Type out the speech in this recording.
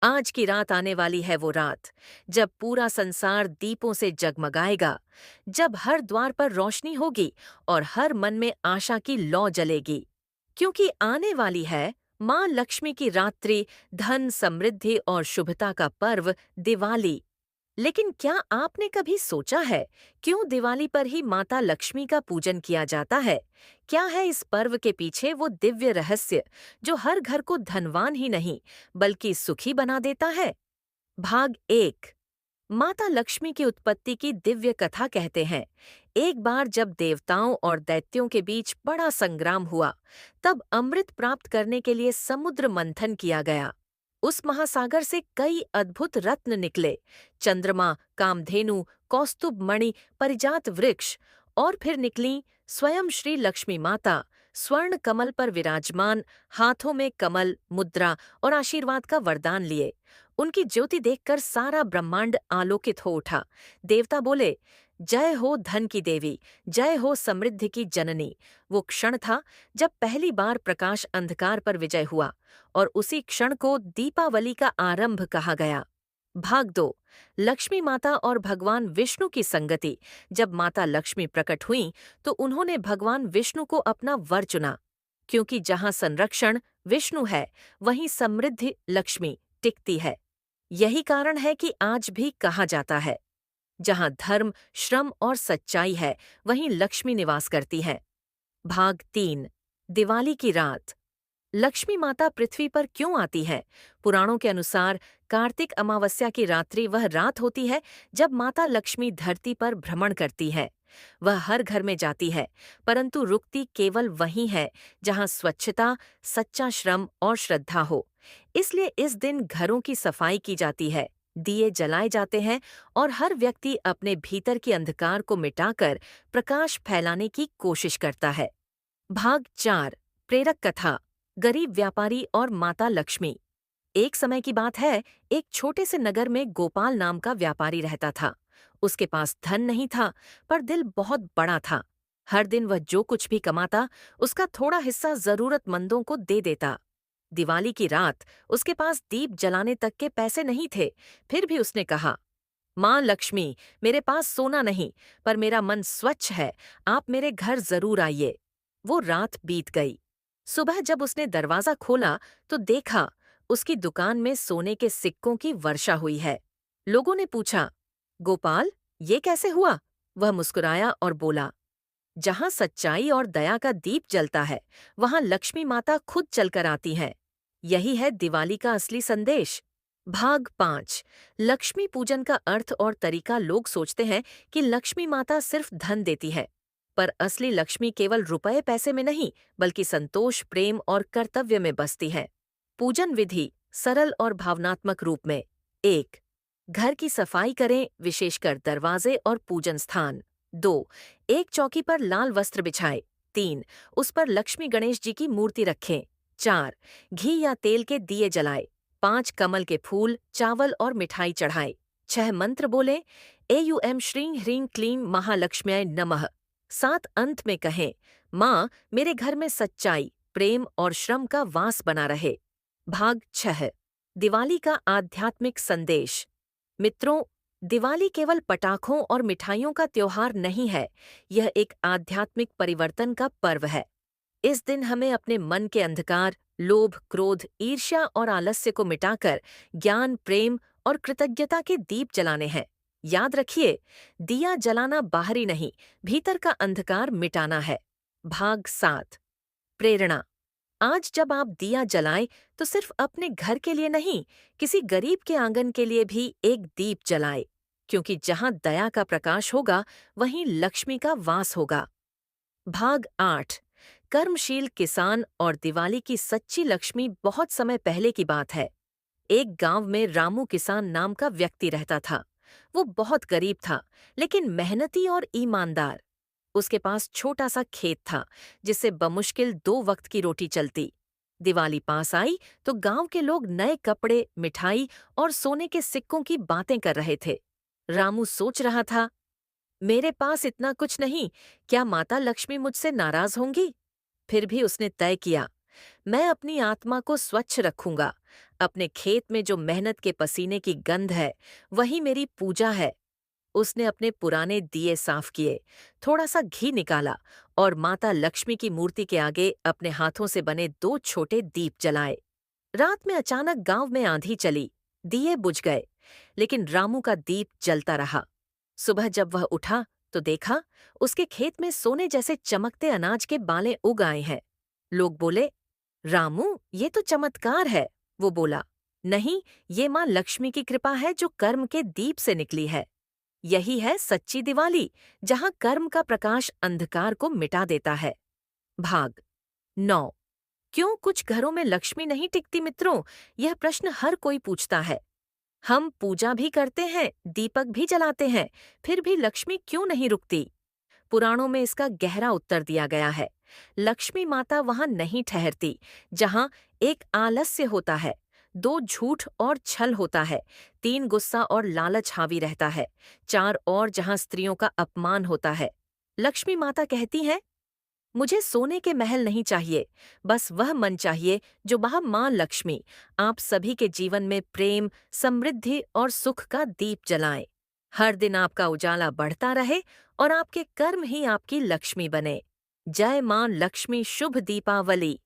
आज की रात आने वाली है वो रात जब पूरा संसार दीपों से जगमगाएगा, जब हर द्वार पर रोशनी होगी और हर मन में आशा की लौ जलेगी। क्योंकि आने वाली है माँ लक्ष्मी की रात्रि, धन, समृद्धि और शुभता का पर्व दिवाली। लेकिन क्या आपने कभी सोचा है क्यों दिवाली पर ही माता लक्ष्मी का पूजन किया जाता है? क्या है इस पर्व के पीछे वो दिव्य रहस्य जो हर घर को धनवान ही नहीं बल्कि सुखी बना देता है? भाग एक। माता लक्ष्मी की उत्पत्ति की दिव्य कथा कहते हैं। एक बार जब देवताओं और दैत्यों के बीच बड़ा संग्राम हुआ, तब अमृत प्राप्त करने के लिए समुद्र मंथन किया गया। उस महासागर से कई अद्भुत रत्न निकले, चंद्रमा, कामधेनु, कौस्तुभ मणि, परिजात वृक्ष, और फिर निकली स्वयं श्री लक्ष्मी माता, स्वर्ण कमल पर विराजमान, हाथों में कमल मुद्रा और आशीर्वाद का वरदान लिए। उनकी ज्योति देखकर सारा ब्रह्मांड आलोकित हो उठा। देवता बोले, जय हो धन की देवी, जय हो समृद्धि की जननी। वो क्षण था जब पहली बार प्रकाश अंधकार पर विजय हुआ और उसी क्षण को दीपावली का आरंभ कहा गया। भाग दो। लक्ष्मी माता और भगवान विष्णु की संगति। जब माता लक्ष्मी प्रकट हुईं तो उन्होंने भगवान विष्णु को अपना वर चुना, क्योंकि जहां संरक्षण विष्णु है वहीं समृद्धि लक्ष्मी टिकती है। यही कारण है कि आज भी कहा जाता है, जहां धर्म, श्रम और सच्चाई है वहीं लक्ष्मी निवास करती है। भाग तीन। दिवाली की रात। लक्ष्मी माता पृथ्वी पर क्यों आती है? पुराणों के अनुसार कार्तिक अमावस्या की रात्रि वह रात होती है जब माता लक्ष्मी धरती पर भ्रमण करती है। वह हर घर में जाती है, परंतु रुकती केवल वहीं है जहां स्वच्छता, सच्चा श्रम और श्रद्धा हो। इसलिए इस दिन घरों की सफाई की जाती है, दिए जलाए जाते हैं और हर व्यक्ति अपने भीतर के अंधकार को मिटाकर प्रकाश फैलाने की कोशिश करता है। भाग चार। प्रेरक कथा। गरीब व्यापारी और माता लक्ष्मी। एक समय की बात है, एक छोटे से नगर में गोपाल नाम का व्यापारी रहता था। उसके पास धन नहीं था, पर दिल बहुत बड़ा था। हर दिन वह जो कुछ भी कमाता, उसका थोड़ा हिस्सा जरूरतमंदों को दे देता। दिवाली की रात उसके पास दीप जलाने तक के पैसे नहीं थे, फिर भी उसने कहा, माँ लक्ष्मी, मेरे पास सोना नहीं, पर मेरा मन स्वच्छ है, आप मेरे घर जरूर आइए। वो रात बीत गई। सुबह जब उसने दरवाजा खोला तो देखा उसकी दुकान में सोने के सिक्कों की वर्षा हुई है। लोगों ने पूछा, गोपाल, ये कैसे हुआ? वह मुस्कुराया और बोला, जहां सच्चाई और दया का दीप जलता है, वहां लक्ष्मी माता खुद चलकर आती हैं। यही है दिवाली का असली संदेश। भाग पांच। लक्ष्मी पूजन का अर्थ और तरीका। लोग सोचते हैं कि लक्ष्मी माता सिर्फ धन देती है, पर असली लक्ष्मी केवल रुपए पैसे में नहीं, बल्कि संतोष, प्रेम और कर्तव्य में बसती है। पूजन विधि सरल और भावनात्मक रूप में। एक, घर की सफाई करें, विशेषकर दरवाजे और पूजन स्थान। 2, एक चौकी पर लाल वस्त्र बिछाएं। 3, उस पर लक्ष्मी गणेश जी की मूर्ति रखें। 4, घी या तेल के दिए जलाएं। 5, कमल के फूल, चावल और मिठाई चढ़ाएं। 6, मंत्र बोलें, एयूएम श्रीं ह्रीं क्लीं महालक्ष्म्यै नमः। 7, अंत में कहें, माँ, मेरे घर में सच्चाई, प्रेम और श्रम का वास बना रहे। भाग 6। दिवाली का आध्यात्मिक संदेश। मित्रों, दिवाली केवल पटाखों और मिठाइयों का त्योहार नहीं है, यह एक आध्यात्मिक परिवर्तन का पर्व है। इस दिन हमें अपने मन के अंधकार, लोभ, क्रोध, ईर्ष्या और आलस्य को मिटाकर ज्ञान, प्रेम और कृतज्ञता के दीप जलाने हैं। याद रखिए, दिया जलाना बाहरी नहीं, भीतर का अंधकार मिटाना है। भाग 7। प्रेरणा। आज जब आप दिया जलाएं तो सिर्फ अपने घर के लिए नहीं, किसी गरीब के आंगन के लिए भी एक दीप जलाएं, क्योंकि जहां दया का प्रकाश होगा वहीं लक्ष्मी का वास होगा। भाग 8। कर्मशील किसान और दिवाली की सच्ची लक्ष्मी। बहुत समय पहले की बात है। एक गांव में रामू किसान नाम का व्यक्ति रहता था। वो बहुत गरीब था, लेकिन मेहनती और ईमानदार। उसके पास छोटा सा खेत था, जिससे बमुश्किल 2 वक्त की रोटी चलती। दिवाली पास आई तो गांव के लोग नए कपड़े, मिठाई और सोने के सिक्कों की बातें कर रहे थे। रामू सोच रहा था, मेरे पास इतना कुछ नहीं, क्या माता लक्ष्मी मुझसे नाराज होंगी? फिर भी उसने तय किया, मैं अपनी आत्मा को स्वच्छ रखूंगा। अपने खेत में जो मेहनत के पसीने की गंध है, वही मेरी पूजा है। उसने अपने पुराने दिए साफ किए, थोड़ा सा घी निकाला और माता लक्ष्मी की मूर्ति के आगे अपने हाथों से बने 2 छोटे दीप जलाए। रात में अचानक गांव में आंधी चली, दिए बुझ गए, लेकिन रामू का दीप जलता रहा। सुबह जब वह उठा तो देखा उसके खेत में सोने जैसे चमकते अनाज के बालें उग आए हैं। लोग बोले, रामू, ये तो चमत्कार है। वो बोला, नहीं, ये माँ लक्ष्मी की कृपा है जो कर्म के दीप से निकली है। यही है सच्ची दिवाली, जहां कर्म का प्रकाश अंधकार को मिटा देता है। भाग 9। क्यों कुछ घरों में लक्ष्मी नहीं टिकती मित्रों? यह प्रश्न हर कोई पूछता है। हम पूजा भी करते हैं, दीपक भी जलाते हैं, फिर भी लक्ष्मी क्यों नहीं रुकती? पुराणों में इसका गहरा उत्तर दिया गया है। लक्ष्मी माता वहां नहीं ठहरती जहां एक आलस्य होता है, 2 झूठ और छल होता है, 3 गुस्सा और लालच हावी रहता है, 4 और जहां स्त्रियों का अपमान होता है। लक्ष्मी माता कहती हैं, मुझे सोने के महल नहीं चाहिए, बस वह मन चाहिए जो वह माँ लक्ष्मी आप सभी के जीवन में प्रेम, समृद्धि और सुख का दीप जलाएं। हर दिन आपका उजाला बढ़ता रहे और आपके कर्म ही आपकी लक्ष्मी बने। जय माँ लक्ष्मी, शुभ दीपावली।